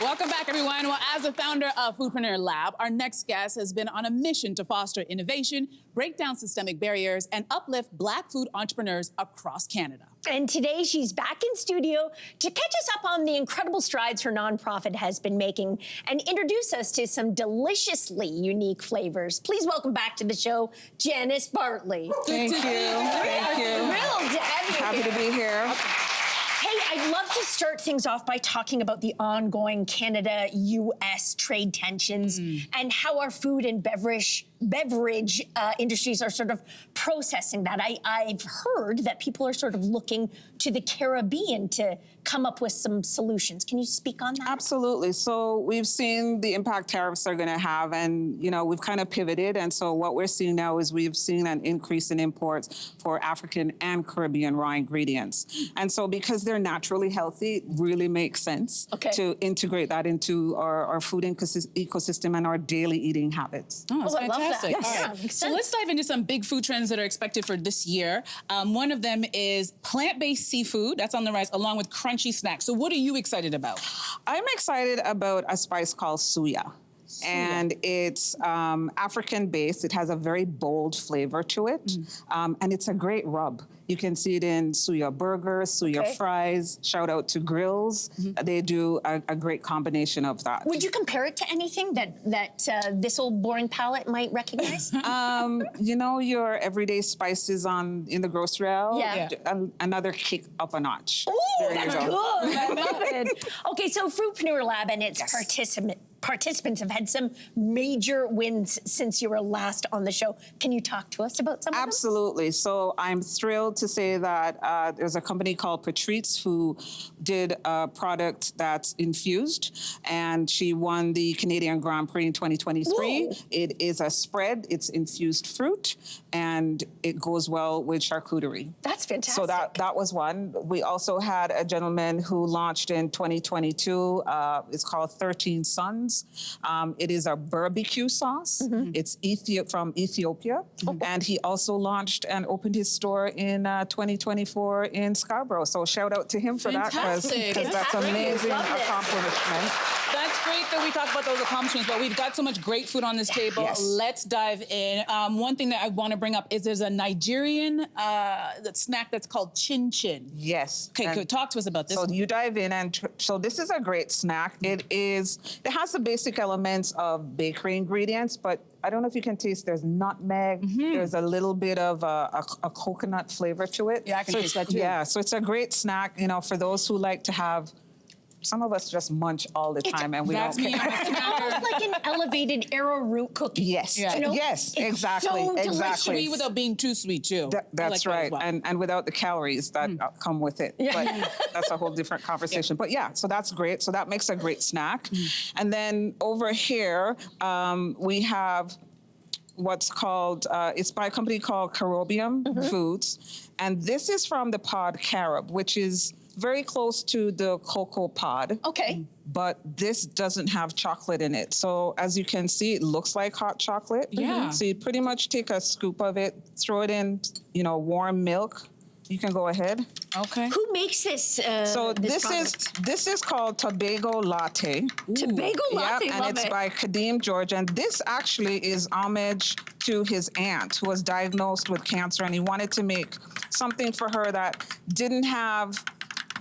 Welcome back, everyone. Well, as the founder of Foodpreneur Lab, our next guest has been on a mission to foster innovation, break down systemic barriers, and uplift Black food entrepreneurs across Canada. And today she's back in studio to catch us up on the incredible strides her nonprofit has been making and introduce us to some deliciously unique flavors. Please welcome back to the show, Janice Bartley. Thank you. Thank you. Thrilled to have you Happy to be here. Okay. Hey, I'd love to start things off by talking about the ongoing Canada-U.S. trade tensions and how our food and beverage industries are sort of processing that. I've heard that people are sort of looking to the Caribbean to come up with some solutions. Can you speak on that? Absolutely. So we've seen the impact tariffs are going to have, and we've kind of pivoted. And so what we're seeing now is we've seen an increase in imports for African and Caribbean raw ingredients. And so because they're naturally healthy, it really makes sense to integrate that into our food ecosystem and our daily eating habits. Oh, that's I love that. fantastic. Yes. All right. Yeah, So let's dive into some big food trends that are expected for this year. One of them is plant-based seafood. That's on the rise, along with crunchy snacks. So what are you excited about? I'm excited about a spice called suya. And it's African-based. It has a very bold flavor to it. And it's a great rub. You can see it in suya burgers, suya fries. Shout out to Grills. They do a great combination of that. Would you compare it to anything that this old boring palate might recognize? Your everyday spices in the grocery aisle. Yeah. Another kick up a notch. Oh, that's good. I love it. Okay, so Foodpreneur Lab and its participants have had some major wins since you were last on the show. Can you talk to us about some of them? Absolutely. So I'm thrilled to say that there's a company called Patrice who did a product that's infused, and she won the Canadian Grand Prix in 2023. Whoa. It is a spread. It's infused fruit, and it goes well with charcuterie. That's fantastic. So that was one. We also had a gentleman who launched in 2022. It's called 13 Sons. It is a barbecue sauce. It's from Ethiopia. And he also launched and opened his store in 2024 in Scarborough. So shout out to him for that, because that's amazing accomplishment. That's great that we talk about those accomplishments, but we've got so much great food on this table. Yes. Let's dive in. One thing that I want to bring up is there's a Nigerian snack that's called chin chin. Yes. Okay, good. Talk to us about this. So you dive in, and so this is a great snack. It has the basic elements of bakery ingredients, but I don't know if you can taste, there's nutmeg, there's a little bit of a coconut flavor to it. Yeah, I can taste that too. Yeah, so it's a great snack, for those who like to have. Some of us just munch all the time, and we don't care. It's almost like an elevated arrowroot cookie. Yes, yes, exactly, so exactly. Sweet without being too sweet, too. That's right, and without the calories that come with it. Yeah. But that's a whole different conversation. But yeah, so that's great. So that makes a great snack. And then over here, we have what's called, it's by a company called Carobium Foods. And this is from the pod carob, which is very close to the cocoa pod. Okay. But this doesn't have chocolate in it. So as you can see, it looks like hot chocolate. Yeah. So you pretty much take a scoop of it, throw it in, warm milk. You can go ahead. Okay. Who makes this? So this is called Tobago Latte. Tobago Latte, and it's by Kadeem George. And this actually is homage to his aunt who was diagnosed with cancer, and he wanted to make something for her that didn't have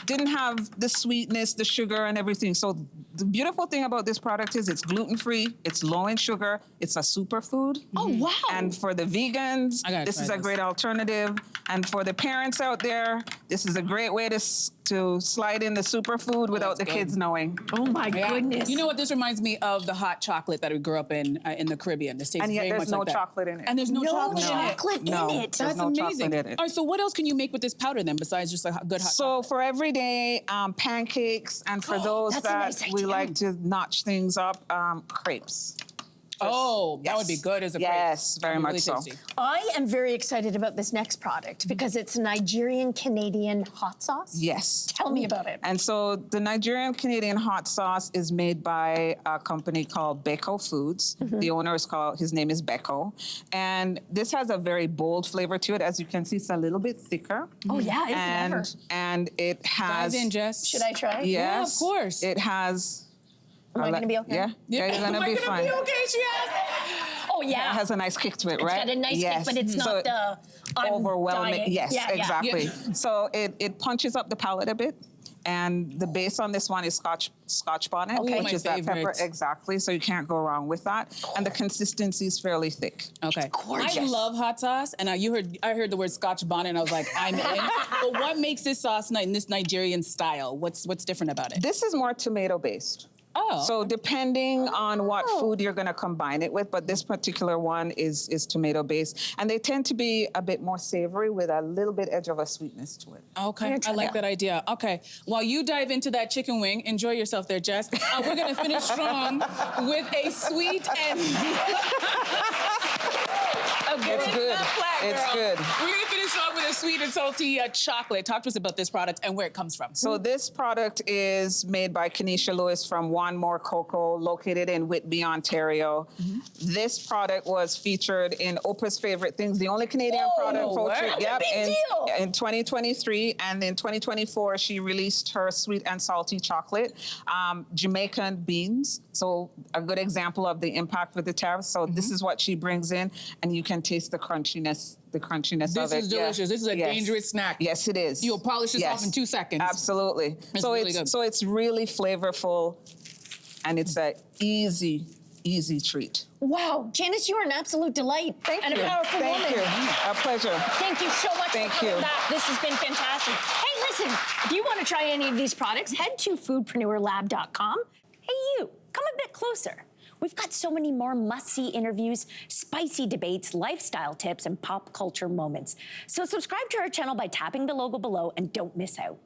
the sweetness, the sugar, and everything. So the beautiful thing about this product is it's gluten-free, it's low in sugar, it's a superfood. Oh, wow. And for the vegans, this is a great alternative. And for the parents out there, this is a great way to slide in the superfood without the kids knowing. Oh, my goodness. You know what? This reminds me of the hot chocolate that we grew up in the Caribbean. This tastes and yet very there's much no like that. chocolate in it. And there's no chocolate in it. That's no amazing. Chocolate in it. All right, so what else can you make with this powder then, besides just a good hot chocolate? So for everyday pancakes, and for those that we like to notch things up, crepes. That would be good as a crepe. Yes, very much so. I am very excited about this next product because it's Nigerian-Canadian hot sauce. Yes. Tell me about it. And so the Nigerian-Canadian hot sauce is made by a company called Beko Foods. The owner his name is Beko. And this has a very bold flavor to it. As you can see, it's a little bit thicker. Oh, yeah, and it has... Dive in, Jess. Should I try? Yes. Yeah, of course. It has Am I gonna be okay? Yeah, you're gonna be fine. Am I gonna be okay, she asked? Oh yeah. It has a nice kick to it, right? It's got a nice kick, but it's not the overwhelming. dying. Yes, Yeah, yeah. exactly. Yeah. So it punches up the palate a bit. And the base on this one is Scotch bonnet, Okay. which My is that pepper. favorite. Exactly. So you can't go wrong with that. And the consistency is fairly thick. Okay. gorgeous. I love hot sauce, and I heard the word Scotch bonnet, and I was like, I'm in. But what makes this sauce in this Nigerian style? What's different about it? This is more tomato based. Oh. So depending on what food you're going to combine it with, but this particular one is tomato based, and they tend to be a bit more savory with a little bit edge of a sweetness to it. Okay, I like that idea. Okay, while you dive into that chicken wing, enjoy yourself there, Jess. We're gonna finish strong with a sweet and. It's good. It's good. We're gonna finish strong with a sweet and salty chocolate. Talk to us about this product and where it comes from. So this product is made by Cynthia Loyst from One More Cocoa, located in Whitby, Ontario. This product was featured in Oprah's Favorite Things, the only Canadian product featured. That's a big deal. In 2023, and in 2024, she released her sweet and salty chocolate, Jamaican beans. So a good example of the impact with the tariffs. So this is what she brings in, and you can taste the crunchiness. The crunchiness of it. This is delicious. This is a dangerous snack. Yes, it is. You'll polish this off in 2 seconds. Absolutely. It's really good. So it's really flavorful, and it's a easy treat. Wow, Janice, you are an absolute delight. Thank and you. a powerful Thank woman. you. A pleasure. Thank you so much Thank for coming you. back. This has been fantastic. Hey, listen, if you want to try any of these products, head to foodpreneurlab.com. Hey, you, come a bit closer. We've got so many more must-see interviews, spicy debates, lifestyle tips, and pop culture moments. So subscribe to our channel by tapping the logo below and don't miss out.